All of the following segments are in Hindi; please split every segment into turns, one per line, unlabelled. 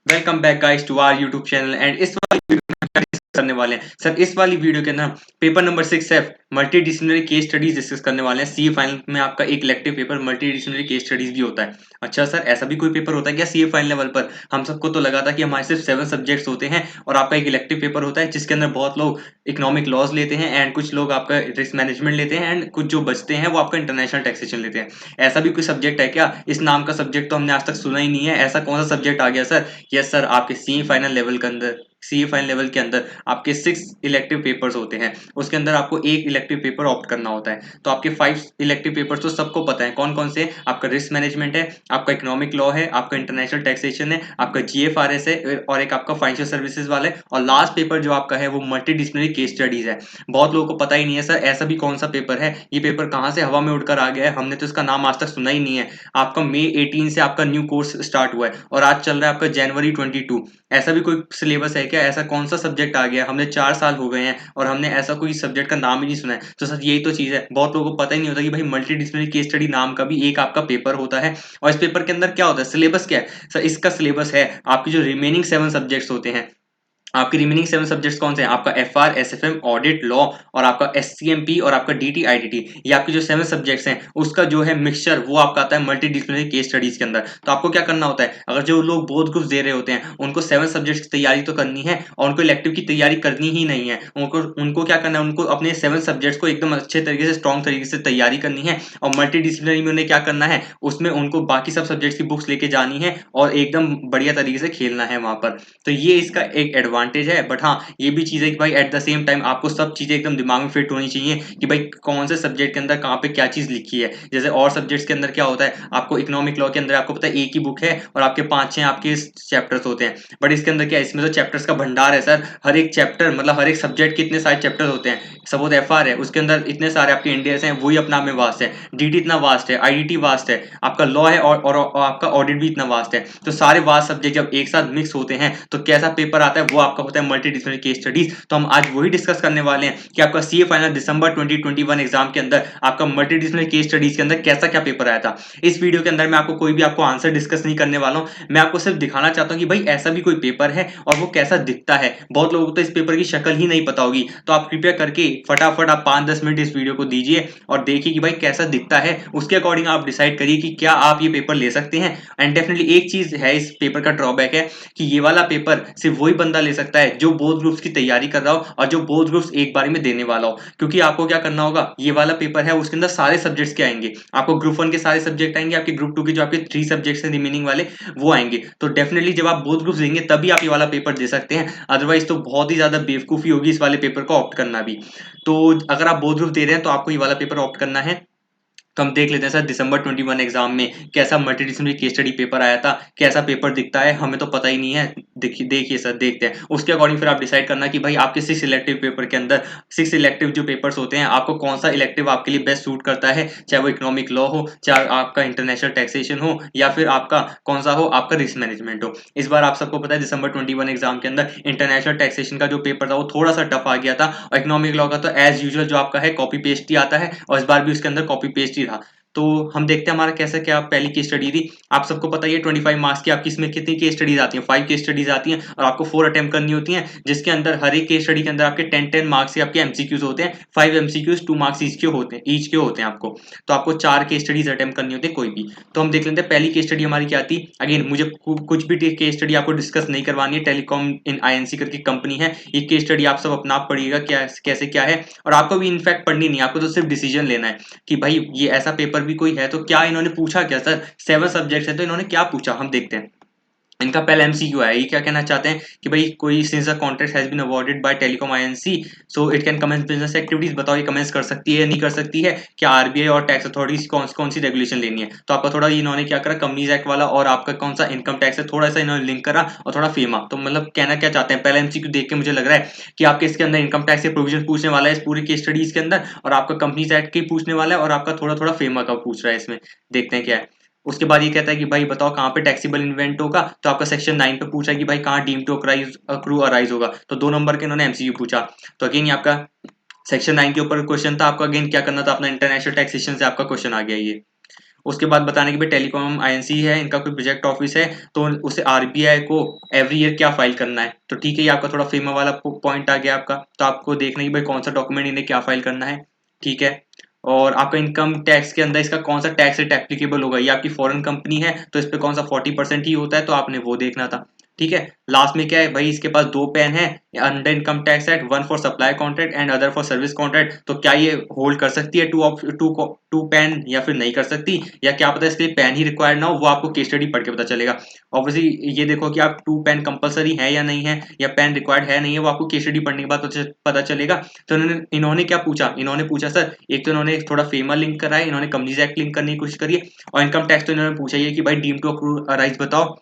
Welcome back guys to our YouTube channel and इस वाली वीडियो में हम क्या डिस्कस करने वाले हैं सर। इस वाली वीडियो के अंदर paper number 6F multi disciplinary case studies discuss करने वाले हैं। सीए फाइनल में आपका एक elective paper multi disciplinary case studies भी होता है। अच्छा सर, ऐसा भी कोई पेपर होता है क्या सीए फाइनल लेवल पर? हम सबको तो लगा था कि हमारे सिर्फ 7 सब्जेक्ट्स होते हैं और आपका एक इलेक्टिव पेपर होता है जिसके अंदर बहुत लोग इकोनॉमिक लॉज लेते हैं एंड कुछ लोग आपका रिस्क मैनेजमेंट लेते हैं एंड कुछ जो बचते हैं वो आपका इंटरनेशनल टैक्सेशन लेते हैं। ऐसा भी कोई सब्जेक्ट है क्या? इस नाम का सब्जेक्ट तो हमने आज तक सुना ही नहीं है। ऐसा कौन सा सब्जेक्ट आ गया सर? यस सर, आपके सी फाइनल लेवल के अंदर आपके 6 इलेक्टिव पेपर्स होते हैं। उसके अंदर आपको एक इलेक्टिव पेपर ऑप्ट करना होता है। तो आपके 5 इलेक्टिव पेपर्स तो सबको पता है कौन कौन से। आपका रिस्क मैनेजमेंट है, आपका इकोनॉमिक लॉ है, आपका इंटरनेशनल टैक्सेशन है, आपका जीएफआरएस है और एक आपका फाइनेंशियल सर्विसेज वाला है। और लास्ट पेपर जो आपका है वो मल्टी डिसिप्लिनरी केस स्टडीज है। बहुत लोगों को पता ही नहीं है सर ऐसा भी कौन सा पेपर है, ये पेपर कहाँ से हवा में उड़कर आ गया है, हमने तो इसका नाम आज तक सुना ही नहीं है। आपका मई 18 से आपका न्यू कोर्स स्टार्ट हुआ है और आज चल रहा है आपका जनवरी 22। ऐसा भी कोई सिलेबस है क्या? ऐसा कौन सा सब्जेक्ट आ गया? हमने 4 साल हो गए हैं और हमने ऐसा कोई सब्जेक्ट का नाम ही नहीं सुना है। तो सर यही तो चीज है, बहुत लोगों को पता ही नहीं होता कि भाई मल्टी डिसिप्लिनरी केस स्टडी नाम का भी एक आपका पेपर होता है। और इस पेपर के अंदर क्या होता है, सिलेबस क्या है सर? इसका सिलेबस है आपकी जो रिमेनिंग 7 सब्जेक्ट्स होते हैं। आपके रिमेनिंग 7 सब्जेक्ट्स कौन से हैं? आपका एफआर, एसएफएम, ऑडिट, लॉ और आपका एससीएमपी और आपका डीटी आईडीटी। ये आपके जो 7 सब्जेक्ट्स हैं उसका जो है मिक्सचर वो आपका आता है मल्टी डिसिप्लिनरी केस स्टडीज के अंदर। तो आपको क्या करना होता है, अगर जो लोग बोथ ग्रुप्स दे रहे होते हैं उनको 7 सब्जेक्ट्स की तैयारी तो करनी है और उनको इलेक्टिव की तैयारी करनी ही नहीं है। उनको उनको क्या करना है, उनको अपने 7 सब्जेक्ट्स को एकदम अच्छे तरीके से स्ट्रॉन्ग तरीके से तैयारी करनी है। और मल्टी डिसिप्लिनरी में उन्हें क्या करना है, उसमें उनको बाकी सब सब्जेक्ट्स की बुक्स लेके जानी है और एकदम बढ़िया तरीके से खेलना है वहां पर। तो ये इसका एक एडवांटेज है। बट हाँ, ये भी चीज है कि भाई एट द सेम टाइम आपको सब चीजें एकदम दिमाग में फिट होनी चाहिए कि भाई कौन से सब्जेक्ट के अंदर कहाँ पे क्या चीज लिखी है। जैसे और सब्जेक्ट्स के अंदर क्या होता है, आपको इकोनॉमिक लॉ के अंदर आपको पता है एक ही बुक है और आपके 5-6 आपके चैप्टर्स होते हैं। बट इसके अंदर क्या है, इसमें तो चैप्टर्स का भंडार है सर। हर एक चैप्टर मतलब हर एक सब्जेक्ट के इतने सारे चैप्टर्स होते हैं। सपोज एफआर है, उसके अंदर इतने सारे आपके इंडियंस हैं, वही अपना में वास्ट है। डीटी इतना वास्ट है, आईडीटी वास्ट है, आपका लॉ है और आपका ऑडिट भी इतना वास्ट है। तो सारे वास्ट सब्जेक्ट जब एक साथ मिक्स होते हैं तो कैसा पेपर आता है, वो आपका होता है मल्टी डिसिप्लिनरी केस स्टडीज। तो हम आज वही डिस्कस करने वाले हैं कि आपका सीए फाइनल दिसंबर 2021 एग्जाम के अंदर आपका मल्टी डिसिप्लिनरी केस स्टडीज के अंदर कैसा क्या पेपर आया था। इस वीडियो के अंदर मैं आपको कोई भी आपको आंसर डिस्कस नहीं करने वाला हूं, मैं आपको सिर्फ दिखाना चाहता हूं कि भाई ऐसा भी कोई पेपर है और वो कैसा दिखता है। बहुत लोगों को तो इस पेपर की शक्ल ही नहीं पता होगी। तो आप कृपया करके फटाफट आप 5-10 मिनट इस वीडियो को दीजिए और देखिए कि भाई कैसा दिखता है। उसके अकॉर्डिंग आप डिसाइड करिए कि क्या आप ये पेपर ले सकते हैं। एंड डेफिनेटली एक चीज है, इस पेपर का ड्रॉबैक है कि ये वाला पेपर सिर्फ वही बंदा ले सकता है जो बोथ ग्रुप्स की तैयारी कर रहा हो और जो बोथ ग्रुप्स एक बार में देने वाला हो। क्योंकि आपको क्या करना होगा, ये वाला पेपर है उसके अंदर सारे सब्जेक्ट्स के आएंगे। आपको ग्रुप 1 के सारे सब्जेक्ट आएंगे, आपके ग्रुप 2 के जो आपके 3 सब्जेक्ट्स हैं रिमेनिंग वाले वो आएंगे। तो डेफिनेटली जब आप बोथ ग्रुप्स देंगे तभी आप ये वाला पेपर दे सकते हैं, अदरवाइज तो बहुत ही ज्यादा बेवकूफी होगी इस वाले पेपर को ऑप्ट करना भी। तो अगर आप बोथ ग्रुप दे रहे हैं तो आपको ये वाला पेपर ऑप्ट करना है। तो हम देख लेते हैं सर दिसंबर 21 एग्जाम में कैसा मल्टीडिसिप्लिनरी केस स्टडी पेपर आया था, कैसा पेपर दिखता है हमें तो पता ही नहीं है। देखिए देखिए सर, देखते हैं उसके अकॉर्डिंग फिर आप डिसाइड करना कि भाई आपके 6 इलेक्टिव पेपर के अंदर 6 इलेक्टिव जो पेपर्स होते हैं आपको कौन सा इलेक्टिव आपके लिए बेस्ट सूट करता है। चाहे वो इकोनॉमिक लॉ हो, चाहे आपका इंटरनेशनल टैक्सेशन हो, या फिर आपका कौन सा हो, आपका रिस्क मैनेजमेंट हो। इस बार आप सबको पता है दिसंबर 21 एग्जाम के अंदर इंटरनेशनल टैक्सेशन का जो पेपर था वो थोड़ा सा टफ आ गया था और इकोनॉमिक लॉ का तो एज यूजुअल जो आपका है कॉपी पेस्ट ही आता है और इस बार भी उसके अंदर कॉपी पेस्ट ही था। तो हम देखते हैं हमारा कैसे क्या पहली केस स्टडी थी। आप सबको पता ही है 25 मार्क्स की आपकी इसमें कितनी केस स्टडीज आती हैं, 5 केस स्टडीज आती हैं और आपको 4 अटेम्प्ट करनी होती हैं, जिसके अंदर हर एक केस स्टडी के अंदर आपके 10-10 मार्क्स के आपके एमसीक्यूज होते हैं। 5 एमसीक्यूज 2 मार्क्स ईच के होते हैं आपको। तो आपको 4 केस स्टडीज अटेम्प्ट करनी होती है कोई भी। तो हम देख लेते हैं पहली केस स्टडी हमारी क्या थी। अगेन मुझे कुछ भी केस स्टडी आपको डिस्कस नहीं करवानी है, टेलीकॉम इन आईएनसी करके कंपनी है। ये केस स्टडी आप सब अपना आप पढ़िएगा क्या कैसे क्या है, और आपको भी इनफैक्ट पढ़नी नहीं, आपको तो सिर्फ डिसीजन लेना है कि भाई ये ऐसा पेपर भी कोई है तो क्या इन्होंने पूछा क्या सर। 7 सब्जेक्ट्स हैं तो इन्होंने क्या पूछा हम देखते हैं। इनका पहला एमसीक्यू है, ये क्या कहना चाहते हैं कि भाई कोई since a contract has been awarded by Telecom INC so it can commence business activities. बताओ ये कमेंस कर सकती है नहीं कर सकती है, क्या आरबीआई और टैक्स अथॉरिटीज कौन सी रेगुलेशन लेनी है। तो आपका थोड़ा इन्होंने क्या करा, कंपनीज एक्ट वाला और आपका कौन सा इनकम टैक्स है थोड़ा सा इन्होंने लिंक करा और थोड़ा फेमा। तो मतलब कहना क्या चाहते हैं, पहला एमसीक्यू देख के मुझे लग रहा है कि आपके इसके अंदर इनकम टैक्स के प्रोविजन पूछने वाला है इस पूरी केस स्टडीज के अंदर, और आपका कंपनीज एक्ट के पूछने वाला है और आपका थोड़ा थोड़ा फेमा का पूछ रहा है इसमें। देखते हैं क्या है। उसके बाद ये कहता है कि भाई बताओ कहाँ पे टैक्सेबल इन्वेंट होगा। तो आपका सेक्शन 9 पे पूछा है कि भाई कहाँ डीम टू अक्रू अराइज होगा। तो 2 नंबर के इन्होंने एमसीक्यू पूछा। तो अगेन ये आपका सेक्शन 9 के ऊपर क्वेश्चन था, आपका अगेन क्या करना था, अपना इंटरनेशनल टैक्सेशन से आपका क्वेश्चन आ गया ये। उसके बाद बताने कि भाई टेलीकॉम आईएनसी है, इनका कोई प्रोजेक्ट ऑफिस है, तो उसे आरबीआई को एवरी ईयर क्या फाइल करना है। तो ठीक है, ये आपका थोड़ा फेमा वाला पॉइंट आ गया आपका। तो आपको देखना कि भाई कौन सा डॉक्यूमेंट इन्हें क्या फाइल करना है। ठीक है, और आपका इनकम टैक्स के अंदर इसका कौन सा टैक्स रेट एप्लीकेबल होगा। ये आपकी फॉरेन कंपनी है तो इस पे कौन सा 40% ही होता है, तो आपने वो देखना था। ठीक है, लास्ट में क्या है भाई, इसके पास 2 पैन है under income tax act, one for supply contract and other for service contract. तो क्या ये होल्ड कर सकती है टू पैन या फिर नहीं कर सकती, या क्या पता इसके लिए पैन ही रिक्वायर्ड ना हो, वो आपको केस स्टडी पढ़ के पता चलेगा। ऑब्वियसली ये देखो कि आप 2 पैन कंपलसरी है या नहीं है, या पैन रिक्वायर्ड है नहीं है, वो आपको केस स्टडी पढ़ने के बाद पता चलेगा। तो इन्होंने क्या पूछा, इन्होंने पूछा सर, एक तो इन्होंने थोड़ा फेमा लिंक करा है, इन्होंने कंपनीज एक्ट लिंक करने की कोशिश करी है, और इनकम टैक्स तो इन्होंने पूछा ही है कि भाई डीम टू अक्रू राइज बताओ,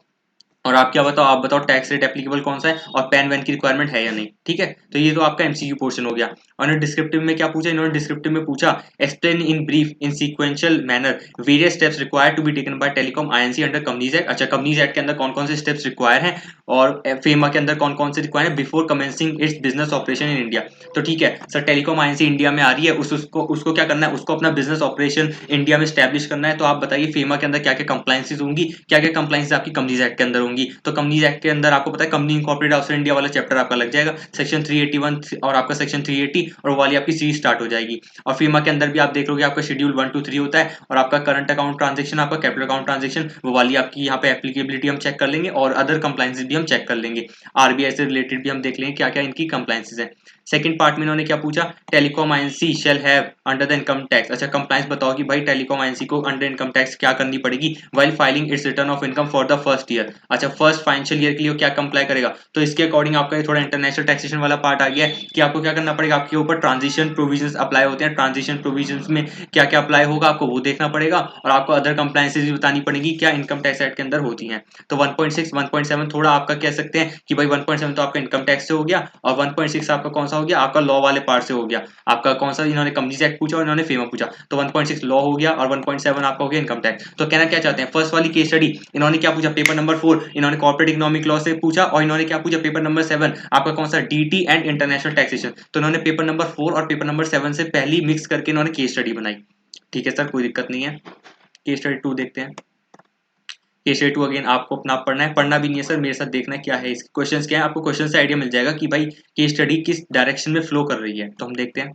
और आप क्या बताओ, आप बताओ टैक्स रेट एप्लीकेबल कौन सा है, और पैन वैन की रिक्वायरमेंट है या नहीं। ठीक है, तो ये तो आपका एमसीक्यू पोर्शन हो गया। और इन्होंने डिस्क्रिप्टिव में क्या पूछा, इन्होंने डिस्क्रिप्टिव में पूछा explain in brief in sequential manner various steps required to be taken by Telecom INC under Companies Act. अच्छा, कंपनीज एक्ट के अंदर कौन कौन से स्टेप्स रिक्वायर हैं, और फेमा के अंदर कौन कौन से रिक्वायर है before commencing it's business operation in India. तो ठीक है सर, टेलीकॉम आईएनसी इंडिया में आ रही है, उसको क्या करना है, उसको अपना बिजनेस ऑपरेशन इंडिया में स्टैब्लिश करना है। तो आप बताइए फेमा के अंदर क्या क्या कंप्लाइंसेस होंगी, क्या क्या कंप्लाइंसेस आपकी कंपनीज एक्ट के अंदर होंगी। तो कंपनीज एक्ट के अंदर आपको पता है कंपनी इनकॉर्पोरेटेड ऑफिसर इंडिया वाला चैप्टर आपका लग जाएगा, सेक्शन 381 और आपका सेक्शन 380, और वो वाली आपकी सीरीज स्टार्ट हो जाएगी। और फीमा के अंदर भी आप देख लोगे आपका शेड्यूल 1 2 3 होता है, और आपका करंट अकाउंट ट्रांजेक्शन, आपका कैपिटल अकाउंट ट्रांजेक्शन, वो वाली आपकी यहाँ पे एप्लीकेबिलिटी हम चेक कर लेंगे, और अदर कंप्लाइंसेस भी हम चेक कर लेंगे। आरबीआई से रिलेटेड भी हम देख लेंगे क्या क्या इनकी कंप्लाइंसेस है। सेकंड पार्ट में इन्होंने क्या पूछा, telecom INC shall have under the income tax. अच्छा, कंप्लाइंस बताओ कि भाई टेलीकॉम आईएनसी को अंडर इनकम टैक्स क्या करनी पड़ेगी while filing it's return of income for the first year. अच्छा, फर्स्ट फाइनेंशियल ईयर के लिए क्या कंप्लाई करेगा। तो इसके अकॉर्डिंग आपका थोड़ा इंटरनेशनल टैक्सेशन वाला पार्ट आ गया है कि आपको क्या करना पड़ेगा, आपके ऊपर ट्रांजिशन प्रोविजंस अप्लाई होते हैं, ट्रांजिशन प्रोविजंस में क्या क्या अप्लाई होगा आपको वो देखना पड़ेगा, और आपको अदर कंप्लाइंसेस भी बतानी पड़ेगी क्या इनकम टैक्स एक्ट के अंदर होती हैं। तो 1.6 1.7 थोड़ा आपका कह सकते हैं कि भाई 1.7 तो आपका इनकम टैक्स से हो गया, और 1.6 आपका कौन सा हो गया, आपका लॉ वाले पार्ट से हो गया। आपका कौन सा, इन्होंने कंपनीज एक्ट पूछा और इन्होंने फेमा पूछा, तो 1.6 लॉ हो गया, और 1.7 आपका हो गया इनकम टैक्स। तो कहना क्या चाहते हैं, फर्स्ट वाली केस स्टडी इन्होंने क्या पूछा, पेपर नंबर 4 इन्होंने कॉर्पोरेट इकोनॉमिक लॉ से पूछा, और इन्होंने क्या पूछा पेपर नंबर 7 आपका कौन सा, डीटी एंड इंटरनेशनल टैक्सेशन। तो इन्होंने पेपर नंबर 4 और पेपर नंबर 7 से पहली मिक्स करके इन्होंने केस स्टडी बनाई। ठीक है सर, कोई दिक्कत नहीं है। केस स्टडी 2 देखते हैं। केस स्टडी 2 अगेन आपको अपना पढ़ना है, पढ़ना भी नहीं है सर, मेरे साथ देखना है क्या है इसके क्वेश्चंस क्या है, आपको क्वेश्चन से आइडिया मिल जाएगा कि भाई केस स्टडी किस डायरेक्शन में फ्लो कर रही है। तो हम देखते हैं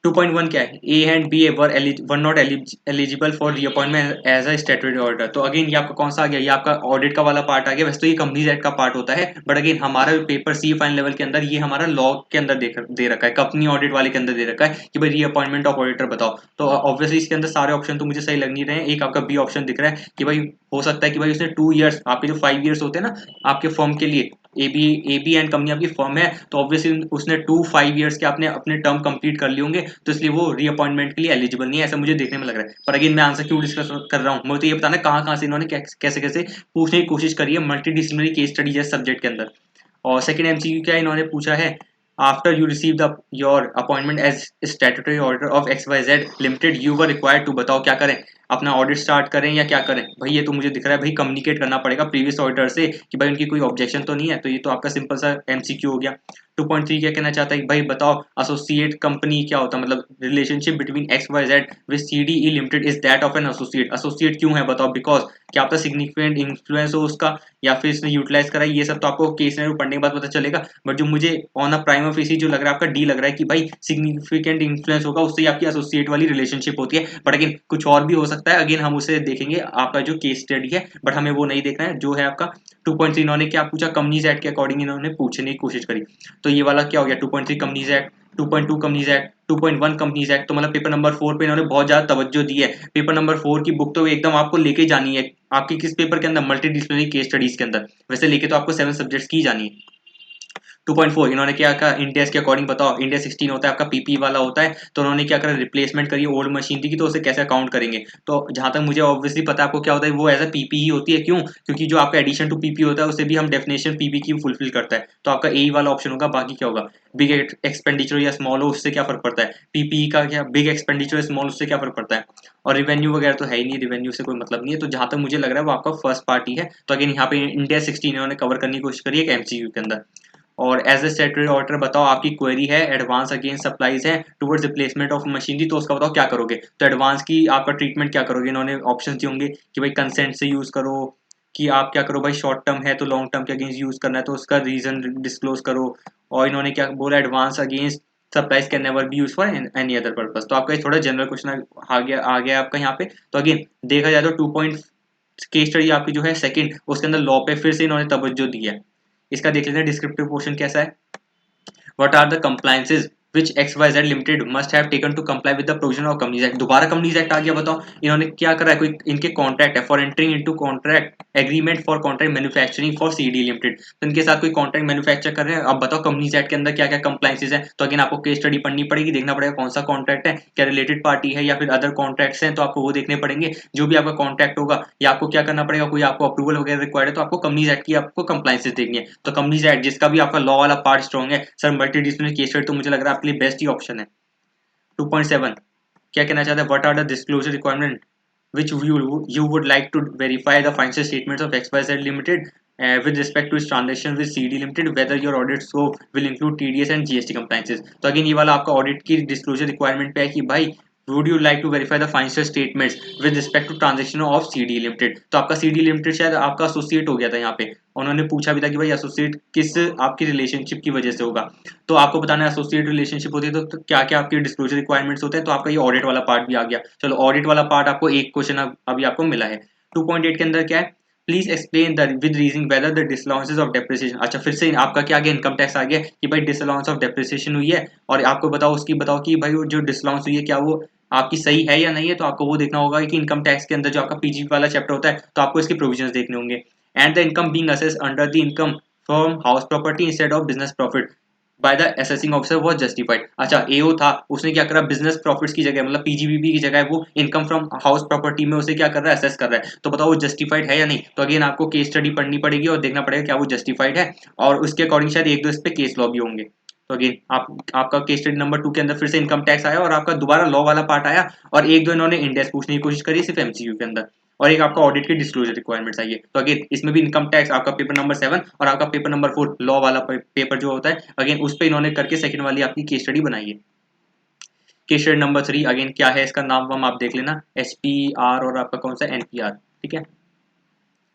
2.1 क्या है, A and B were not eligible for reappointment as a statutory auditor. तो अगेन ये आपका कौन सा आ गया, ये आपका ऑडिट का वाला पार्ट आ गया। वैसे तो ये कंपनीज एक्ट का पार्ट होता है, बट अगेन हमारा पेपर सी फाइन लेवल के अंदर ये हमारा लॉ के अंदर दे रखा है, कंपनी ऑडिट वाले के अंदर दे रखा है कि भाई रीअपॉइंटमेंट ऑफ ऑडिटर बताओ। तो ऑब्वियसली इसके अंदर सारे ऑप्शन तो मुझे सही लग नहीं रहे हैं। एक आपका बी ऑप्शन दिख रहा है कि भाई हो सकता है कि भाई उसने 2 ईयर्स, आपके जो 5 ईयर्स होते हैं ना आपके फर्म के लिए, ए बी एंड कंपनी आपकी फर्म है, तो ऑब्वियसली उसने 5 ईयर्स के आपने अपने टर्म कंप्लीट कर लिए होंगे, तो इसलिए वो रीअपॉइंटमेंट के लिए एलिजिबल नहीं है, ऐसा मुझे देखने में लग रहा है। पर अगेन मैं आंसर क्यों डिस्कस कर रहा हूँ, मुझे तो ये बताना कहाँ कहाँ से इन्होंने कैसे कैसे पूछने की कोशिश करी है मल्टी डिसिप्लिनरी केस स्टडी जैसे सब्जेक्ट के अंदर। और सेकंड एमसीक्यू क्या इन्होंने पूछा है, after you receive the your appointment as statutory auditor of X Y Z limited you were required to, बताओ क्या करें, अपना ऑडिट स्टार्ट करें या क्या करें। भाई ये तो मुझे दिख रहा है भाई कम्युनिकेट करना पड़ेगा प्रीवियस ऑडिटर से कि भाई उनकी कोई ऑब्जेक्शन तो नहीं है। तो ये तो आपका सिंपल सा एमसीक्यू हो गया। 2.3 क्या कहना चाहता है कि भाई बताओ एसोसिएट कंपनी क्या होता है, मतलब relationship between X Y Z with CDE limited is that of an associate. Associate क्यों है बताओ, बिकॉज क्या आपका सिग्निफिकेंट इन्फ्लुएंस हो उसका, या फिर इसने यूटिलाइज करा, ये सब तो आपको केस पढ़ने के बाद पता चलेगा। बट जो मुझे ऑन अ प्राइम ऑफ जो लग रहा है आपका डी लग रहा है कि भाई सिग्निफिकेंट इन्फ्लुएंस होगा, उससे आपकी एसोसिएट वाली रिलेशनशिप होती है। बट अगेन कुछ और भी हो सकता है, अगेन हम उसे देखेंगे आपका जो केस स्टडी है, बट हमें वो नहीं देखना है। जो है आपका 2.3 इन्होंने क्या पूछा, कंपनीज एक्ट के अकॉर्डिंग इन्होंने पूछने की कोशिश करी। तो ये वाला क्या हो गया 2.3 companies act, 2.2 companies act, 2.1 companies act. तो मतलब पेपर नंबर 4 पे इन्होंने बहुत ज्यादा तवज्जो दी है। पेपर नंबर 4 की बुक तो एकदम आपको लेके जानी है, आपकी किस पेपर के अंदर, मल्टी डिसिप्लिनरी केस स्टडीज के अंदर। वैसे लेके तो आपको 7 सब्जेक्ट्स की जानी है। 2.4 इन्होंने क्या कहा, इंडिया के अकॉर्डिंग बताओ, इंडिया 16 होता है आपका पीपी वाला होता है, तो उन्होंने क्या करा, रिप्लेसमेंट करी ओल्ड मशीनरी की, तो उसे कैसे अकाउंट करेंगे। तो जहां तक मुझे ऑब्वियसली पता है आपको क्या होता है, वो एज अ पीपी ही होती है। क्यों, क्योंकि जो आपका एडिशन टू पीपी होता है उसे भी हम डेफिनेशन पीपी की फुलफिल करता है। तो आपका ए वाला ऑप्शन होगा। बाकी क्या होगा, बिग एक्सपेंडिचर या स्मॉल हो उससे क्या फर्क पड़ता है, पीपीई का क्या बिग एक्सपेंडिचर स्मॉल उससे क्या फर्क पड़ता है। और रिवेन्यू वगैरह तो है ही नहीं, रिवेन्यू से कोई मतलब नहीं है। तो जहां तक मुझे लग रहा है वो आपका फर्स्ट पार्टी है। तो अगेन यहाँ पे इंडिया 16 इन्होंने कवर करने की कोशिश करी है एमसीक्यू के अंदर। और एज ए स्टैट्यूटरी ऑडिटर बताओ आपकी क्वेरी है एडवांस अगेंस्ट सप्लाईज है टुवर्ड्स रिप्लेसमेंट ऑफ मशीनरी, तो उसका बताओ क्या करोगे। तो एडवांस की आपका ट्रीटमेंट क्या करोगे, इन्होंने ऑप्शन दिए होंगे कि भाई कंसेंट से यूज करो, कि आप क्या करो भाई शॉर्ट टर्म है तो लॉन्ग टर्म के अगेंस्ट यूज करना है तो उसका रीजन डिस्क्लोज करो। और इन्होंने क्या बोला, advance against supplies can never be use for any other purpose. तो आपका थोड़ा जनरल क्वेश्चन आ गया आपका यहाँ पे। तो अगेन देखा जाए तो 2 पॉइंट केस स्टडी आपकी जो है सेकंड, उसके अंदर लॉ पे फिर से इन्होंने तवज्जो दी है। इसका देख लेते हैं डिस्क्रिप्टिव पोर्शन कैसा है। What are the compliances which XYZ Limited must have taken to comply with the provision of Companies Act? दोबारा Companies Act आ गया, बताओ इन्होंने क्या करा है। कोई इनके कॉन्ट्रैक्ट है for entering into contract agreement for contract manufacturing for CD limited, तो इनके साथ कोई कॉन्ट्रैक्ट मैन्युफैक्चर कर रहे हैं। अब बताओ कंपनीज एक्ट के अंदर क्या क्या कंप्लाइंसेज है। तो अगेन आपको केस स्टडी पढ़नी पड़ेगी, देखना पड़ेगा कौन सा कॉन्ट्रैक्ट है, क्या रिलेटेड पार्टी है या फिर अदर कॉन्ट्रैक्ट्स हैं, तो आपको वो देखने पड़ेंगे। जो भी आपका कॉन्ट्रैक्ट होगा या आपको क्या करना पड़ेगा, कोई आपको अप्रूवल वगैरह रिक्वायर्ड है तो आपको कंपनीज एक्ट की आपको कंप्लाइंसेज देखनी है। तो कंपनीज एक्ट जिसका भी आपका लॉ वाला पार्ट स्ट्रॉन्ग है sir, multi disciplinary case study तो मुझे लग रहा है आपके लिए बेस्ट ही ऑप्शन है। 2.7 क्या कहना चाहते हैं, what are the disclosure requirement which you would like to verify the financial statements of XYZ Limited with respect to its transaction with CD Limited, whether your audit scope will include TDS and GST compliances। तो अगेन ये वाला आपका ऑडिट की डिस्क्लोजर रिक्वायरमेंट पे है कि भाई would you like to verify the financial statements with respect to transaction of CD Limited। तो आपका CD Limited शायद आपका एसोसिएट हो गया था यहाँ पे, उन्होंने पूछा भी था कि भाई एसोसिएट किस आपकी रिलेशनशिप की वजह से होगा। तो आपको बताना है एसोसिएट रिलेशनशिप होती है तो क्या क्या आपके डिस्क्लोजर रिक्वायरमेंट्स होते हैं। तो आपका ये ऑडिट वाला पार्ट भी आ गया। चलो ऑडिट वाला पार्ट आपको एक क्वेश्चन अभी आपको मिला है। 2.8 के अंदर क्या है, please explain the with reasoning whether the disallowances of depreciation. अच्छा फिर से आपका क्या आ गया, इनकम टैक्स आ गया कि भाई डिसअलाउंस ऑफ डेप्रिसिएशन हुई है और आपको बताओ उसकी बताओ कि भाई वो जो डिसअलाउंस हुई है क्या वो आपकी सही है या नहीं है। तो आपको वो देखना होगा कि इनकम टैक्स के अंदर जो आपका पीजी वाला चैप्टर होता है तो आपको इसके प्रोविजंस देखने होंगे। And the income being assessed under the income from house property instead of business profit by the assessing officer was justified. अच्छा एओ था, उसने क्या करा, बिजनेस प्रॉफिट्स की जगह मतलब पीजीबीबी की जगह वो इनकम फ्रॉम हाउस प्रॉपर्टी में उसे क्या कर रहा है, असेस कर रहा है। तो बताओ वो जस्टिफाइड है या नहीं। तो अगेन आपको केस स्टडी पढ़नी पड़ेगी और देखना पड़ेगा क्या वो जस्टिफाइड है, और उसके अकॉर्डिंग शायद एक दो इस पे केस लॉ भी होंगे। तो अगेन आपका केस स्टडी नंबर 2 के अंदर फिर से इनकम टैक्स आया और आपका दोबारा लॉ वाला पार्ट आया, और एक दो इन्होंने इंडेक्स पूछने की कोशिश करी सिर्फ एमसीक्यू के अंदर, और एक आपका ऑडिट की डिस्क्लोजर रिक्वायरमेंट्स आई है। तो अगेन इसमें भी इनकम टैक्स आपका पेपर नंबर 7 और आपका पेपर नंबर 4 लॉ वाला पेपर जो होता है अगेन उस पे इन्होंने करके सेकंड वाली आपकी केस स्टडी बनाई है। केस स्टडी नंबर 3 अगेन क्या है, इसका नाम वाम आप देख लेना, एसपीआर और आपका कौन सा एनपीआर, ठीक है।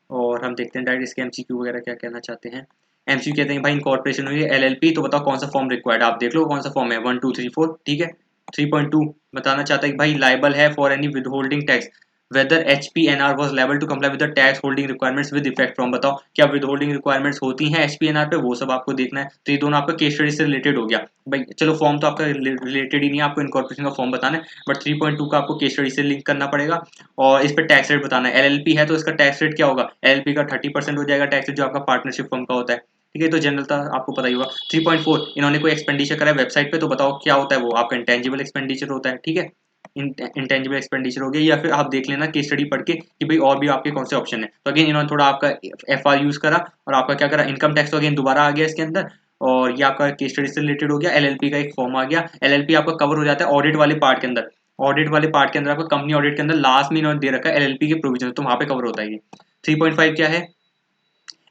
और हम देखते हैं डायरेक्ट इसके एमसीक्यू वगैरह क्या कहना चाहते हैं। एमसीक्यू कहते हैं भाई इनकॉर्पोरेशन हुई है एलएलपी, तो बताओ कौन सा फॉर्म रिक्वायर्ड, आप देख लो कौन सा फॉर्म है 1 2 3 4, ठीक है। 3.2 बताना चाहता है कि भाई लाइबल है for any with holding tax whether HPNR was liable to comply with the tax holding requirements with effect from। बताओ क्या विद होल्डिंग रिक्वायरमेंट्स होती हैं HPNR पे, वो सब आपको देखना है। तो ये दोनों आपका केस स्टडी से रिलेटेड हो गया भाई। चलो फॉर्म तो आपका रिलेटेड ही नहीं है, आपको इनकॉर्पोरेशन का फॉर्म बताना है, बट 3.2 का आपको केस स्टडी से लिंक करना पड़ेगा। और इस पे टैक्स रेट बताना है, एलएलपी है तो इसका टैक्स रेट क्या होगा, एलएलपी का 30% हो जाएगा टैक्स रेट जो आपका पार्टनरशिप फर्म का होता है, ठीक है। तो जनरल था आपको पता ही होगा। 3.4 इन्होंने कोई एक्सपेंडिचर करा है वेबसाइट पे, तो बताओ क्या होता है, वो आपका इंटेंजिबल एक्सपेंडिचर होता है, ठीक है। इंटेंजिबल एक्सपेंडिचर हो गया, या फिर आप देख लेना केस स्टडी पढ़ के कि भाई और भी आपके कौन से ऑप्शन है। तो अगेन इन्होंने थोड़ा आपका एफआर यूज करा और आपका क्या करा, इनकम टैक्स तो अगेन दोबारा आ गया इसके अंदर, और ये आपका केस स्टडी से रिलेटेड हो गया। एलएलपी का एक फॉर्म आ गया, एलएलपी आपका कवर हो जाता है ऑडिट वाले पार्ट के अंदर। ऑडिट वाले पार्ट के अंदर आपका कंपनी ऑडिट के अंदर लास्ट में इन्होंने दे रखा है एलएलपी के प्रोविजन, तो वहां पे कवर होता है ये। 3.5 क्या है,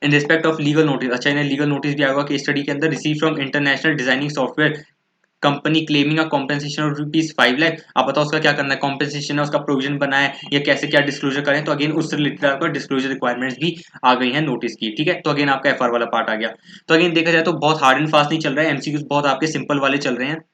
in respect of legal notice. अच्छा इन्हें लीगल नोटिस भी आएगा केस स्टडी के अंदर, receive from international designing software company claiming a compensation of ₹5 lakh. आप बताओ उसका क्या करना है, कॉम्पेंसेशन है उसका प्रोविजन बना है या कैसे क्या डिस्क्लोजर करें। तो अगेन उससे रिलेटेड आपका डिस्क्लोजर रिक्वायरमेंट्स भी आ गई हैं नोटिस की, ठीक है। तो अगेन आपका एफआर वाला पार्ट आ गया। तो अगेन देखा जाए तो बहुत हार्ड एंड फास्ट नहीं चल रहा है, एमसीक्यूज बहुत आपके सिंपल वाले चल रहे हैं।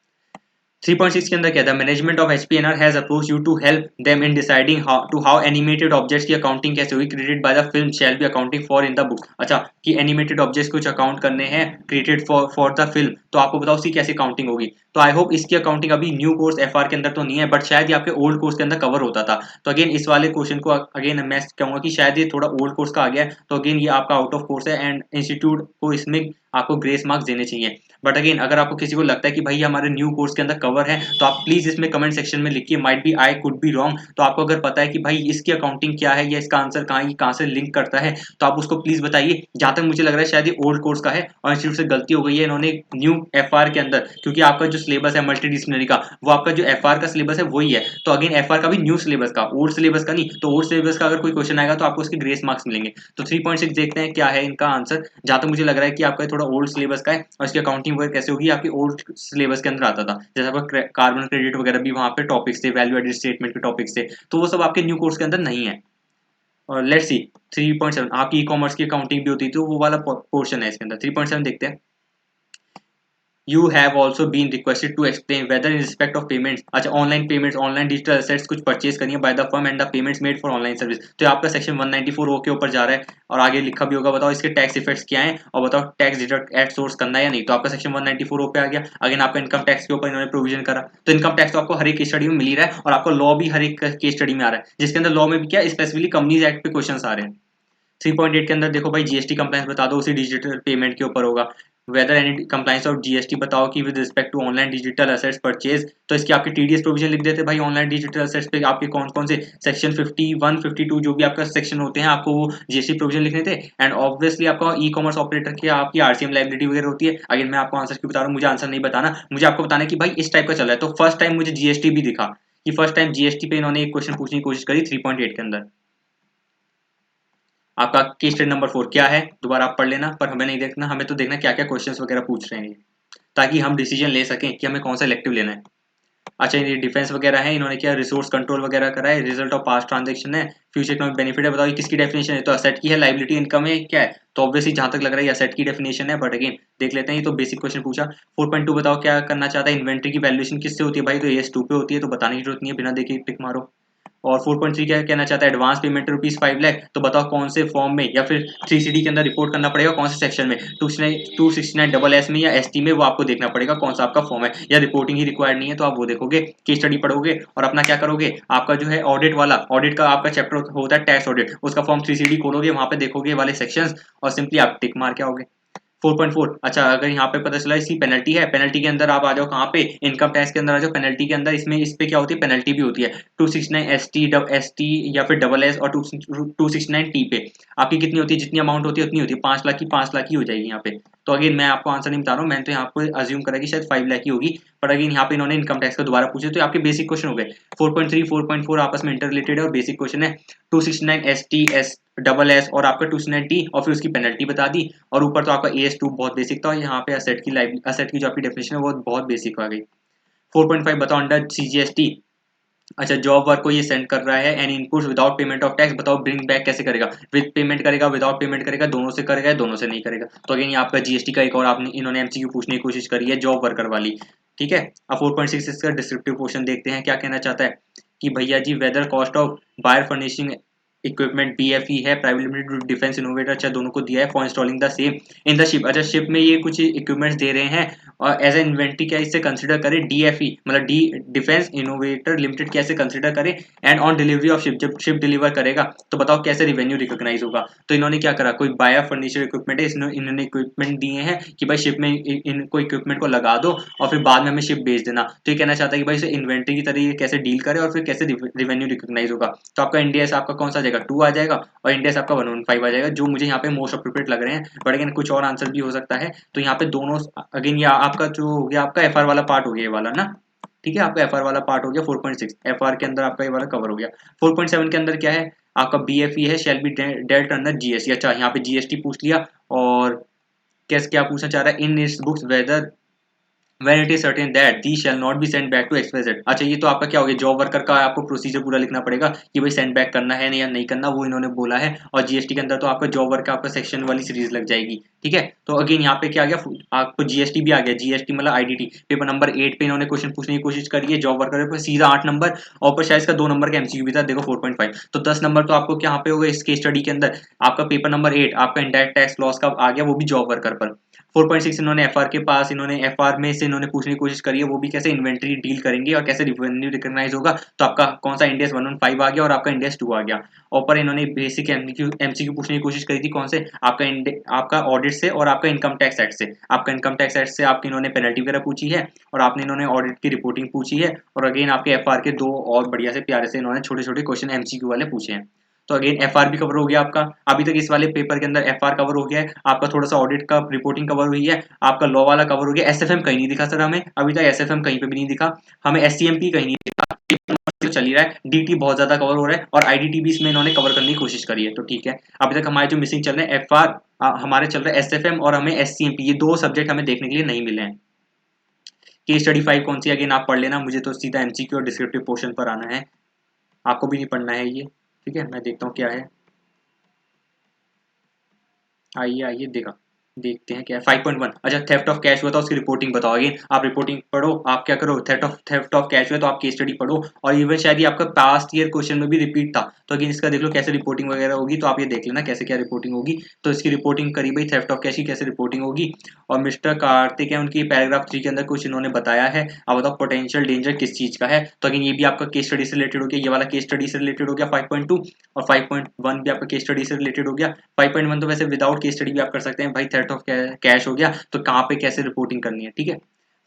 3.6 के अंदर क्या था, management of HPNR has approach you to help them in deciding how animated objects की अकाउंटिंग कैसे हुई created by the film shall be accounting for in the book. अच्छा कि एनिमेटेड ऑब्जेक्ट्स कुछ अकाउंट करने हैं क्रिएटेड फॉर द फिल्म, तो आपको बताओ उसकी कैसे अकाउंटिंग होगी। तो आई होप इसकी अकाउंटिंग अभी न्यू कोर्स एफआर के अंदर तो नहीं है, बट शायद ये आपके ओल्ड कोर्स के अंदर कवर होता था। तो अगेन इस वाले क्वेश्चन को अगेन मैं कहूंगा कि शायद ये थोड़ा ओल्ड कोर्स का आ गया है, तो अगेन ये आपका आउट ऑफ कोर्स है एंड इंस्टीट्यूट को इसमें आपको ग्रेस मार्क्स देने चाहिए। बट अगेन अगर आपको किसी को लगता है कि भाई हमारे न्यू कोर्स के अंदर कवर है, तो आप प्लीज इसमें कमेंट सेक्शन में लिखिए, might be I could be wrong. तो आपको अगर पता है कि भाई इसकी अकाउंटिंग क्या है या इसका आंसर कहाँ से लिंक करता है, तो आप उसको प्लीज बताइए। जहां तक मुझे लग रहा है शायद ये ओल्ड कोर्स का है और इंस्टीट्यूट से गलती हो गई है, इन्होंने न्यू एफआर के अंदर, क्योंकि आपका जो सिलेबस है मल्टी डिसिप्लिनरी का वो आपका जो एफआर का सिलेबस है वही है। तो अगेन एफआर का भी न्यू सिलेबस का, ओल्ड सिलेबस का नहीं। तो ओल्ड सिलेबस का अगर कोई क्वेश्चन आएगा तो आपको उसके ग्रेस मार्क्स मिलेंगे। तो 3.6 देखते हैं क्या है इनका आंसर। जहां तक मुझे लग रहा है कि आपका थोड़ा थोड़ा ओल्ड सिलेबस का है और इसकी अकाउंटिंग वगैरह कैसे होगी आपकी ओल्ड सिलेबस के अंदर आता था, जैसे आपका कार्बन क्रेडिट वगैरह भी वहाँ पे टॉपिक्स थे, वैल्यू एडेड स्टेटमेंट के टॉपिक्स थे, तो वो सब आपके न्यू कोर्स के अंदर नहीं है। और लेट्स सी 3.7 आपकी ई कॉमर्स की अकाउंटिंग भी होती थी, तो वो वाला पोर्शन है इसके अंदर। 3.7 देखते हैं। You have also been requested to explain whether in respect of payments, अच्छा online payments, online digital assets कुछ परचेज करनी है by the firm and the payments made for online service, तो आपका सेक्शन 194 ओ के ऊपर जा रहा है और आगे लिखा भी होगा, बताओ इसके टैक्स इफेक्ट्स क्या हैं और बताओ टैक्स डिडक्ट एट सोर्स करना है या नहीं, तो आपका सेक्शन 194 ओ पे आ गया। अगेन आपका इनकम टैक्स के ऊपर इन्होंने प्रोविजन करा, तो इनकम टैक्स तो आपको हर एक केस स्टडी में मिल ही रहा है और आपको लॉ भी हर एक केस स्टडी में आ रहा है, जिसके अंदर लॉ में भी क्या स्पेसिफिकली कंपनीज एक्ट पे क्वेश्चन आ रहे हैं। 3.8 के अंदर देखो भाई जीएसटी कंप्लायंस बता दो, उसी डिजिटल पेमेंट के ऊपर होगा। Whether any compliance of GST बताओ कि with respect to online digital assets purchase, तो इसकी आपकी टीडीएस प्रोविजन लिख देते भाई ऑनलाइन डिजिटल असेट्स पे आपके कौन कौन से सेक्शन 51 52 जो भी आपका सेक्शन होते हैं आपको वो जीएसटी प्रोविजन लिखने थे। एंड ऑब्वियसली आपका ई कॉमर्स ऑपरेटर की आपकी आरसीएम लाइबिलिटी वगैरह होती है। अगर मैं आपको आंसर क्यों बता रहा हूँ, मुझे आंसर नहीं बताना, मुझे आपको बताना है कि भाई इस टाइप का चल रहा है। तो फर्स्ट टाइम मुझे जीएसटी भी दिखा कि फर्स्ट टाइम जीएसटी पे इन्होंने एक क्वेश्चन पूछने की कोशिश करी 3.8 के अंदर। आपका केस स्टडी नंबर 4 क्या है दोबारा आप पढ़ लेना, पर हमें नहीं देखना, हमें तो देखना क्या क्या क्वेश्चंस वगैरह पूछ रहे हैं ये, ताकि हम डिसीजन ले सकें कि हमें कौन सा इलेक्टिव लेना है। अच्छा ये डिफेंस वगैरह है, इन्होंने क्या रिसोर्स कंट्रोल वगैरह करा है, रिजल्ट ऑफ पास्ट ट्रांजेक्शन है, फ्यूचर इकोनॉमिक बेनिफिट है, बताओ ये किसकी डेफिनेशन है, तो असेट की है, लाइबिलिटी इनकम है, क्या है, तो ऑब्वियसली जहां तक लग रहा है असेट की डेफिनेशन है, बट अगेन देख लेते हैं, ये तो बेसिक क्वेश्चन पूछा। 4.2 बताओ क्या करना चाहता है, इन्वेंट्री की वैल्यूएशन किससे होती है भाई, तो AS2 पे होती है, तो बताने की जरूरत नहीं है, बिना देखे टिक मारो। और 4.3 क्या कहना चाहता है, एडवांस पेमेंट ₹5 लाख, तो बताओ कौन से फॉर्म में या फिर 3CD के अंदर रिपोर्ट करना पड़ेगा, कौन से सेक्शन में, 269 एस में या ST में, वो आपको देखना पड़ेगा कौन सा आपका फॉर्म है, या रिपोर्टिंग ही रिक्वायर्ड नहीं है तो आप वो देखोगे, केस स्टडी पढ़ोगे और अपना क्या करोगे, आपका जो है ऑडिट वाला, ऑडिट का आपका चैप्टर होता है टैक्स ऑडिट, उसका फॉर्म 3CD खोलोगे, वहां पे देखोगे वाले सेक्शंस और सिंपली आप टिक मार के आओगे। 4.4 अच्छा अगर यहाँ पे पता चला इसकी पेनल्टी है, पेनल्टी के अंदर आप आ जाओ कहाँ पे, इनकम टैक्स के अंदर आ जाओ, पेनल्टी के अंदर इसमें इस पे क्या होती है, पेनल्टी भी होती है 269 ST या फिर SS और 269 T पे आपकी कितनी होती है, जितनी अमाउंट होती है उतनी होती है, 5 लाख की 5 लाख ही हो जाएगी यहाँ पे। तो अगेन मैं आपको आंसर नहीं बता रहा हूँ, मैंने तो यहाँ पे अज्यूम करा कि शायद 5 लाख की होगी, पर अगेन यहाँ पे इन्होंने इनकम टैक्स का दोबारा पूछे, तो आपके बेसिक क्वेश्चन हो गए। 4.3 4.4 आपस में इंटर रिलेटेड है और बेसिक क्वेश्चन है। 269 ST SS और आपका 269 T और फिर उसकी पेनल्टी बता दी, और ऊपर तो आपका AS2 बहुत बेसिक था, और यहाँ पे असेट की जो आपकी डेफिनेशन है वो बहुत बेसिक आ गई। 4.5 बताओ अंडर CGST, अच्छा जॉब वर्क को ये सेंड कर रहा है any inputs without payment of tax, बताओ ब्रिंग बैक कैसे करेगा, विद पेमेंट करेगा, विदाउट पेमेंट करेगा, दोनों से करेगा, दोनों से नहीं करेगा, तो अगेन ये आपका जीएसटी का एक और आपने इन्होंने एमसीक्यू पूछने की कोशिश करी है जॉब वर्कर वाली। ठीक है, अब 4.6 इसका डिस्क्रिप्टिव क्वेश्चन देखते हैं क्या कहना चाहता है कि भैया जी whether cost of buyer furnishing equipment BFE है प्राइवेट लिमिटेड डिफेंस इनोवेटर, अच्छा दोनों को दिया है for installing the same in the ship, अच्छा शिप में ये कुछ इक्विपमेंट्स दे रहे हैं और एज ए इन्वेंट्री क्या इससे कंसिडर करें DFE मतलब डी डिफेंस इनोवेटर लिमिटेड कैसे कंसिडर करें, and on delivery of ship जब शिप डिलीवर करेगा तो बताओ कैसे रिवेन्यू रिकॉग्नाइज होगा। तो इन्होंने क्या करा, कोई बायर फर्नीचर इक्विपमेंट है, इन्होंने इक्विपमेंट दिए हैं कि भाई शिप में इनको इक्विपमेंट को लगा दो और फिर बाद में हमें शिप भेज देना, तो ये कहना चाहता है कि भाई इसे इन्वेंट्री की तरह ये कैसे डील करे और फिर कैसे रिवेन्यू रिकॉग्नाइज होगा। तो आपका इंडिया आपका कौन सा जाएगा, 2 आ जाएगा और इंडिया आपका 115 आ जाएगा, जो मुझे यहाँ पे मोस्ट अप्रोप्रिएट लग रहे हैं, बट अगेन कुछ और आंसर भी हो सकता है। तो यहाँ पे दोनों अगेन ये आपका जो हो गया आपका FR वाला पार्ट हो गया ये वाला ना, ठीक है आपका FR वाला पार्ट हो गया 4.6 FR के अंदर आपका ये वाला कवर हो गया। 4.7 के अंदर क्या है आपका BFE है shall be dealt under GST, अच्छा यहाँ पे GST पूछ लिया और कैसे क्या पूछना चाह रहा है in its books whether when it is certain that these shall not be sent back to XYZ, अच्छा ये तो आपका क्या हो गया जॉब वर्कर का आपको प्रोसीजर पूरा लिखना पड़ेगा कि भाई सेंड बैक करना है या नहीं करना, वो इन्होंने बोला है, और जीएसटी के अंदर तो आपका जॉब वर्क का आपका सेक्शन वाली सीरीज लग जाएगी। ठीक है, तो अगेन यहाँ पे क्या आ गया आपको जीएसटी भी आ गया, जीएसटी मतलब आईडीटी पेपर नंबर 8 पे इन्होंने क्वेश्चन पूछने की कोशिश करी है जॉब वर्कर पे सीधा 8 नंबर और ऊपर शायद इसका 2 नंबर का एमसीक्यू भी था, देखो 4.5 तो 10 नंबर तो आपको क्या पे हो गए इसके स्टडी के अंदर। आपका पेपर नंबर 8 आपका इंडायरेक्ट टैक्स लॉस का आ गया, वो भी जॉब वर्कर पर। 4.6 इन्होंने एफआर के पास इन्होंने एफआर में से इन्होंने पूछने की कोशिश करी है, वो भी कैसे इन्वेंट्री डील करेंगे और कैसे रिवेन्यू रिकॉग्नाइज होगा, तो आपका कौन सा इंडेक्स 115 आ गया और आपका इंडेक्स 2 आ गया। ऊपर इन्होंने बेसिक एमसीक्यू पूछने की कोशिश करी थी कौन से आपका ऑडिट से और आपका इनकम टैक्स एक्ट से, आपका इनकम टैक्स एक्ट से आपकी इन्होंने पेनल्टी वगैरह पूछी है और आपने इन्होंने ऑडिट की रिपोर्टिंग पूछी है, और अगेन आपके एफआर के 2 और बढ़िया से प्यारे से इन्होंने छोटे छोटे क्वेश्चन एमसीक्यू वाले पूछे हैं। तो अगेन एफआर भी कवर हो गया आपका, अभी तक इस वाले पेपर के अंदर एफआर कवर हो गया है आपका, थोड़ा सा ऑडिट का रिपोर्टिंग कवर हुई है आपका, लॉ वाला कवर हो गया, एसएफएम कहीं नहीं दिखा सर हमें अभी तक, एसएफएम कहीं पे भी नहीं दिखा हमें, एससीएमपी कहीं नहीं दिखा, तो चल ही रहा है, डीटी बहुत ज्यादा कवर हो रहा है और आईडीटी भी इसमें इन्होंने कवर करने की कोशिश करी है, तो ठीक है अभी तक हमारे जो मिसिंग चल रहे हैं एफआर हमारे चल रहा है SFM और हमें SCMP, ये 2 सब्जेक्ट हमें देखने के लिए नहीं मिले हैं। केस स्टडी 5 कौन सी अगेन आप पढ़ लेना, मुझे तो सीधा MCQ और डिस्क्रिप्टिव पोर्शन पर आना है, आपको भी नहीं पढ़ना है ये, ठीक है। मैं देखता हूँ क्या है, आइए आइए देखते हैं क्या है। 5.1, अच्छा थेफ्ट ऑफ कैश हुआ था उसकी रिपोर्टिंग बताओ। अगेन आप रिपोर्टिंग पढ़ो, आप क्या करो, थेफ्ट ऑफ कैश हुआ तो आप केस स्टडी पढ़ो, और इवन शायद ये आपका पास्ट ईयर क्वेश्चन में भी रिपीट था, तो अगेन इसका देख लो कैसे रिपोर्टिंग वगैरह होगी, तो आप ये देख लेना कैसे क्या रिपोर्टिंग होगी। तो इसकी रिपोर्टिंग करी भाई, थेफ्ट ऑफ कैश की कैसे रिपोर्टिंग होगी। और मिस्टर कार्तिक है, उनकी पैराग्राफ 3 के अंदर कुछ इन्होंने बताया है। अब बताओ पोटेंशियल डेंजर किस चीज का है, तो अगेन ये भी आपका केस स्टडी से रिलेटेड हो गया, ये वाला केस स्टडी से रिलेटेड हो गया 5.2, और 5.1 भी आपका केस स्टडी से रिलेटेड हो गया। 5.1 तो वैसे विदाउट केस स्टडी भी आप कर सकते हैं भाई, थ्रेट ऑफ कैश हो गया तो कहाँ पे कैसे रिपोर्टिंग करनी है, ठीक है।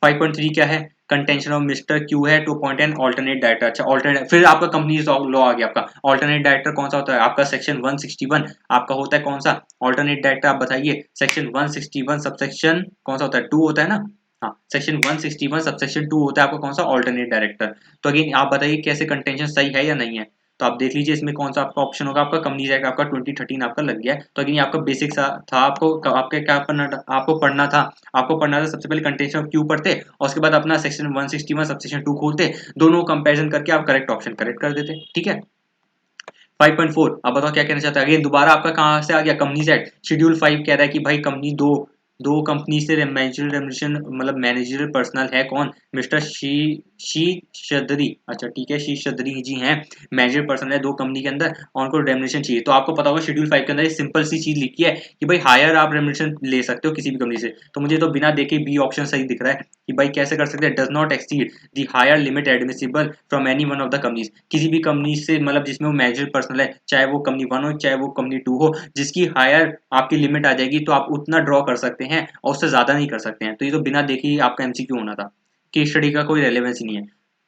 5.3 क्या है, कंटेंशन ऑफ मिस्टर क्यू है to appoint an alternate director. अच्छा ऑल्टरनेट, फिर आपका कंपनी लॉ आ गया, आपका ऑल्टरनेट डायरेक्टर कौन सा होता है, आपका सेक्शन 161 आपका होता है कौन सा ऑल्टरनेट डायरेक्टर, आप बताइए। सेक्शन 161 सबसेक्शन कौन सा होता है, 2 होता है ना, हाँ सेक्शन 161 सबसेक्शन 2 होता है आपका कौन सा ऑल्टरनेट डायरेक्टर। तो अगेन आप बताइए कैसे कंटेंशन सही है या नहीं है, तो आप देख लीजिए इसमें कौन सा आपका ऑप्शन होगा, आपका कंपनीज एक्ट आपका 2013 आपका लग गया है। तो अगेन आपका बेसिक था, आपको आपके क्या पढ़ना, आपको पढ़ना था सबसे पहले कंटेंशन ऑफ क्यू पढ़ते, और उसके बाद अपना सेक्शन 161 सबसेक्शन 2 खोलते, दोनों कंपैरिजन करके आप करेक्ट ऑप्शन करेक्ट कर देते, ठीक है। 5.4 अब बताओ क्या कहना चाहते हैं, अगेन दोबारा आपका कहाँ से आ गया, कंपनीज एक्ट शेड्यूल 5 कह रहा है कि भाई कंपनी दो कंपनी से मैनेजरियल रेमुनरेशन मतलब मैनेजरियल पर्सनल है कौन, मिस्टर शी शदरी, अच्छा ठीक है शी शदरी जी हैं, मैनेजर पर्सन है 2 कंपनी के अंदर, और उनको रेमुनरेशन चाहिए। तो आपको पता होगा शेड्यूल 5 के अंदर सिंपल सी चीज लिखी है कि भाई हायर आप रेमुनरेशन ले सकते हो किसी भी कंपनी से, तो मुझे तो बिना देखे बी ऑप्शन सही दिख रहा है कि भाई कैसे कर सकते हैं, does not exceed the higher limit admissible from any one of the companies, किसी भी कंपनी से मतलब जिसमें वो मैनेजर पर्सनल है, चाहे वो कंपनी 1 हो चाहे वो कंपनी 2 हो, जिसकी हायर आपकी लिमिट आ जाएगी तो आप उतना ड्रॉ कर सकते हैं और उससे ज्यादा नहीं कर सकते हैं। तो ये तो बिना देखे ही आपका MCQ होना था, केस स्टडी का कोई रेलेवेंस ही नहीं है।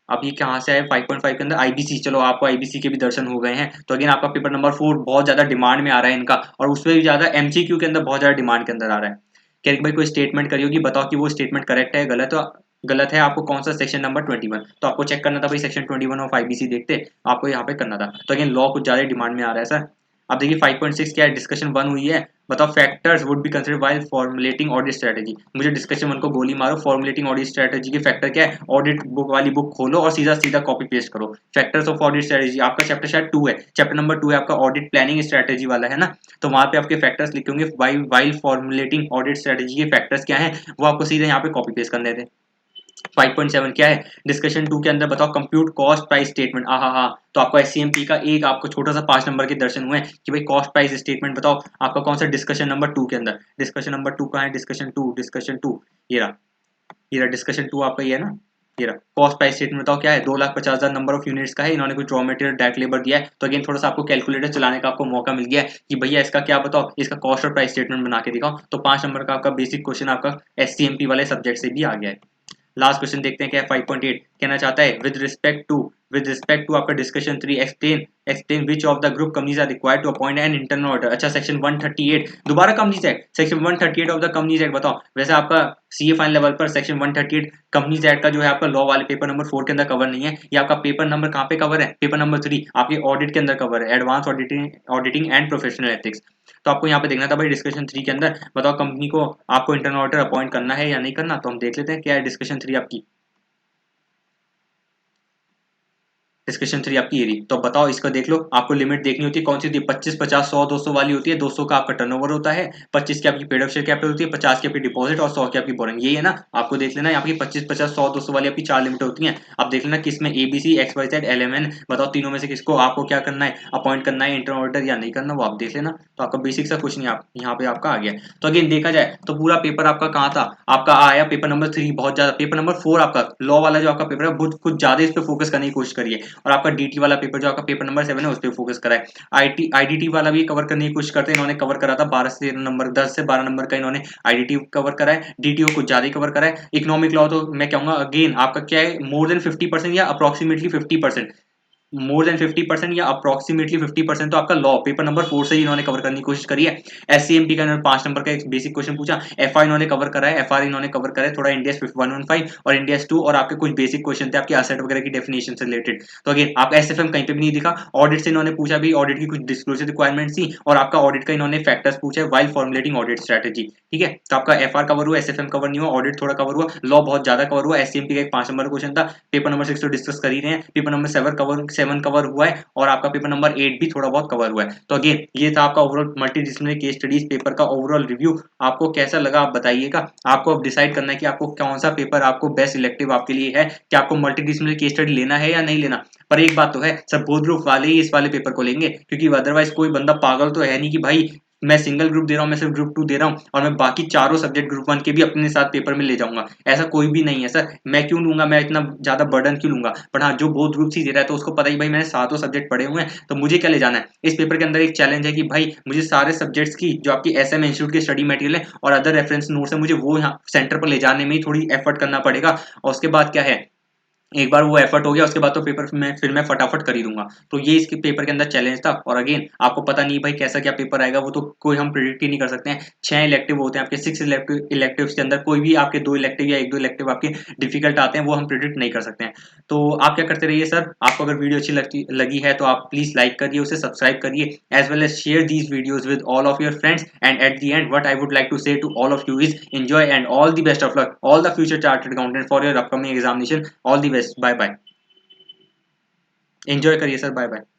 अब ये कहाँ से आए 5.5 के अंदर, IBC, चलो आपको IBC के भी दर्शन हो गए हैं। तो अगेन आपका पेपर नंबर 4 बहुत ज्यादा डिमांड में आ रहा है इनका, और उसमें भी ज्यादा MCQ के अंदर बहुत ज्यादा डिमांड के अंदर आ रहा है। क्या भाई कोई स्टेटमेंट करी होगी, बताओ कि वो स्टेटमेंट करेक्ट है गलत है, गलत है आपको कौन सा सेक्शन नंबर 21, तो आपको चेक करना था भाई सेक्शन 21 ऑफ IBC देखते, आपको यहाँ पे करना था। तो अगेन लॉ कुछ ज्यादा डिमांड में आ रहा है सर। अब देखिए 5.6 क्या है, डिस्कशन 1 हुई है, बताओ factors would be considered while formulating audit strategy, मुझे डिस्कशन 1 को गोली मारो, फॉर्मुलेटिंग ऑडिट स्ट्रेटजी के फैक्टर क्या है, ऑडिट बुक वाली बुक खोलो और सीधा सीधा कॉपी पेस्ट करो, फैक्टर्स ऑफ ऑडिट स्ट्रेटजी, आपका चैप्टर शायद 2 है, चैप्टर नंबर 2 है आपका ऑडिट प्लानिंग स्ट्रेटजी वाला है ना, तो वहां पे आपके फैक्टर्स लिखे होंगे, वाइल फॉर्मुलेटिंग ऑडिट स्ट्रेटजी के फैक्टर्स क्या है वो आपको सीधे यहाँ पे कॉपी पेस्ट करने थे। 5.7 क्या है, डिस्कशन 2 के अंदर बताओ कंप्यूट कॉस्ट प्राइस स्टेटमेंट, हाँ तो आपको SCMP का एक आपको छोटा सा 5 नंबर के दर्शन हुए हैं कि भाई कॉस्ट प्राइस स्टेटमेंट बताओ आपका कौन सा डिस्कशन नंबर 2 के अंदर, डिस्कशन नंबर 2 कहाँ है, डिस्कशन 2 ये रहा डिस्कशन 2 आपका ये है ना, ये रहा कॉस्ट प्राइस स्टेटमेंट बताओ क्या है, 2,50,000 नंबर ऑफ यूनिट्स का है, इन्होंने कुछ रॉ मटेरियल डायरेक्ट लेबर दिया है, तो अगेन थोड़ा सा आपको कैलकुलेटर चलाने का आपको मौका मिल गया है कि भैया इसका क्या बताओ, इसका कॉस्ट और प्राइस स्टेटमेंट बना के दिखाओ, तो 5 नंबर का आपका बेसिक क्वेश्चन आपका SCMP वाले सब्जेक्ट से भी आ गया है। लास्ट क्वेश्चन देखते हैं क्या है, 5.8 कहना चाहता है विद रिस्पेक्ट टू आपका discussion 3 explain which of the group companies are required to appoint an internal auditor. अच्छा सेक्शन 138 दोबारा Companies Act, section 138 of the Companies Act बताओ, वैसे आपका CA फाइन लेवल पर सेक्शन 138 कंपनीज एक्ट का जो है आपका लॉ वाले पेपर नंबर 4 के अंदर कवर नहीं है, ये आपका पेपर नंबर कहाँ पे कवर है, पेपर नंबर 3 आपके ऑडिट के अंदर कवर है, advance auditing and professional ethics. तो आपको यहाँ पे देखना था भाई डिस्कशन 3 के अंदर बताओ कंपनी को आपको इंटरनल ऑडिटर अपॉइंट करना है या नहीं करना, तो हम देख लेते हैं क्या है डिस्कशन 3 आपकी, डिस्कशन 3 आपकी ये रही। तो बताओ इसका देख लो, आपको लिमिट देखनी होती है कौन सी होती है, 25, 50, 100, 200 वाली होती है, 200 का आपका टर्नओवर होता है, 25 की आपकी पेड अप शेयर कैपिटल होती है, 50 की आपकी डिपॉजिट और 100 की आपकी बोरिंग, यही है ना, आपको देख लेना यहाँ की 25, 50, 100, 200 वाली आपकी 4 लिमिट होती है। अब देख लेना किसमें ABC XYZ LMN, बताओ तीनों में से किसको आपको क्या करना है, अपॉइंट करना है इंटरनल ऑडिटर या नहीं करना, वो आप देख लेना। तो आपका बेसिक सा क्वेश्चन यहाँ पे आपका आ गया। तो अगेन देखा जाए तो पूरा पेपर आपका कहाँ था, आपका आया पेपर नंबर 3 बहुत ज्यादा, पेपर नंबर 4 आपका लॉ वाला जो आपका पेपर है कुछ ज्यादा इस पे फोकस करने की कोशिश करिए, और आपका DT वाला पेपर जो आपका पेपर नंबर 7 है उस पर फोकस करा है। IDT वाला भी कवर करने की कोशिश करते हैं, इन्होंने कवर करा था 12 से 13 नंबर, 10 से 12 नंबर का इन्होंने IDT कवर करा है, DTO कुछ ज्यादा ही कवर करा है। इकोनॉमिक लॉ तो मैं कहूंगा अगेन आपका क्या है मोर देन 50% या अप्रोक्सीमेटली 50%, मोर देन 50% या अप्रोक्सीमेटली 50% तो आपका लॉ पेपर नंबर 4 से ही इन्होंने कवर करने की कोशिश करी है। एससीएमपी का इन्होंने 5 नंबर का एक बेसिक क्वेश्चन पूछा, एफआर इन्होंने कवर करा है, एफआर इन्होंने कवर करा है, थोड़ा इंडिया 115 और इंडिया 2 और आपके कुछ बेसिक क्वेश्चन थे आपके असेट वगैरह की डेफिनेशन से रिलेटेड। तो अगेन आपका एसएफएम कहीं पे भी नहीं दिखा। ऑडिट से इन्होंने पूछा भी, ऑडिट की कुछ डिस्क्लोजर रिक्वायरमेंट थी और आपका ऑडिट का इन्होंने फैक्टर्स पूछा है व्हाइल फॉर्मुलेटिंग ऑडिट स्ट्रेटजी। ठीक है, तो आपका एफआर कवर हुआ, एसएफएम कवर नहीं हुआ, ऑडिट थोड़ा कवर हुआ, लॉ बहुत ज्यादा कवर हुआ। एससीएमपी का एक 5 नंबर क्वेश्चन था, पेपर नंबर 6 तो डिस्कस कर ही रहे हैं, पेपर नंबर 7 कवर हुआ है और आपका पेपर नंबर 8 भी थोड़ा बहुत कवर हुआ है। तो अगेन ये था आपका overall multi disciplinary case studies paper का ओवरऑल रिव्यू। आपको कैसा लगा आप बताइएगा। आपको अब डिसाइड करना है कि आपको कौन सा पेपर आपको बेस्ट इलेक्टिव आपके लिए है, कि आपको मल्टी डिसिप्लिनरी केस स्टडी लेना है या नहीं लेना। पर एक बात तो है, सब बोथ ग्रुप वाले ही इस वाले पेपर को लेंगे, क्योंकि अदरवाइज कोई बंदा पागल तो है नहीं कि भाई मैं सिंगल ग्रुप दे रहा हूँ, मैं सिर्फ ग्रुप 2 दे रहा हूँ और मैं बाकी चारों सब्जेक्ट ग्रुप 1 के भी अपने साथ पेपर में ले जाऊंगा। ऐसा कोई भी नहीं है सर, मैं क्यों लूंगा, मैं इतना ज्यादा बर्डन क्यों लूंगा। पर हाँ, जो बोथ ग्रुप ही दे रहा है तो उसको पता ही भाई मैंने सातों सब्जेक्ट पढ़े हुए हैं, तो मुझे क्या ले जाना है। इस पेपर के अंदर एक चैलेंज है कि भाई मुझे सारे सब्जेक्ट्स की जो आपकी एसएम इंस्टीट्यूट के स्टडी मटेरियल है और अदर रेफरेंस नोट्स है, मुझे वो यहाँ सेंटर पर ले जाने में ही थोड़ी एफर्ट करना पड़ेगा। और उसके बाद क्या है, एक बार वो एफर्ट हो गया उसके बाद तो पेपर में फिर मैं फटाफट कर ही दूंगा। तो ये इसके पेपर के अंदर चैलेंज था। और अगेन आपको पता नहीं भाई कैसा क्या पेपर आएगा, वो तो कोई हम प्रिडिक्ट ही नहीं कर सकते हैं। 6 इलेक्टिव होते हैं आपके, 6 इलेक्टिव्स के अंदर कोई भी आपके 2 इलेक्टिव या 1-2 इलेक्टिव आपके डिफिकल्ट आते हैं, वो हम प्रिडिक्ट नहीं कर सकते हैं। तो आप क्या करते रहिए सर, आपको अगर वीडियो अच्छी लगी है तो आप प्लीज लाइक करिए, उसे सब्सक्राइब करिए, as well as share these videos with all of your friends. And at the end what I would like to say to all of you is enjoy and all the best of luck, all the future chartered accountant for your upcoming examination. All the best, bye bye. Enjoy करिए सर, बाय बाय।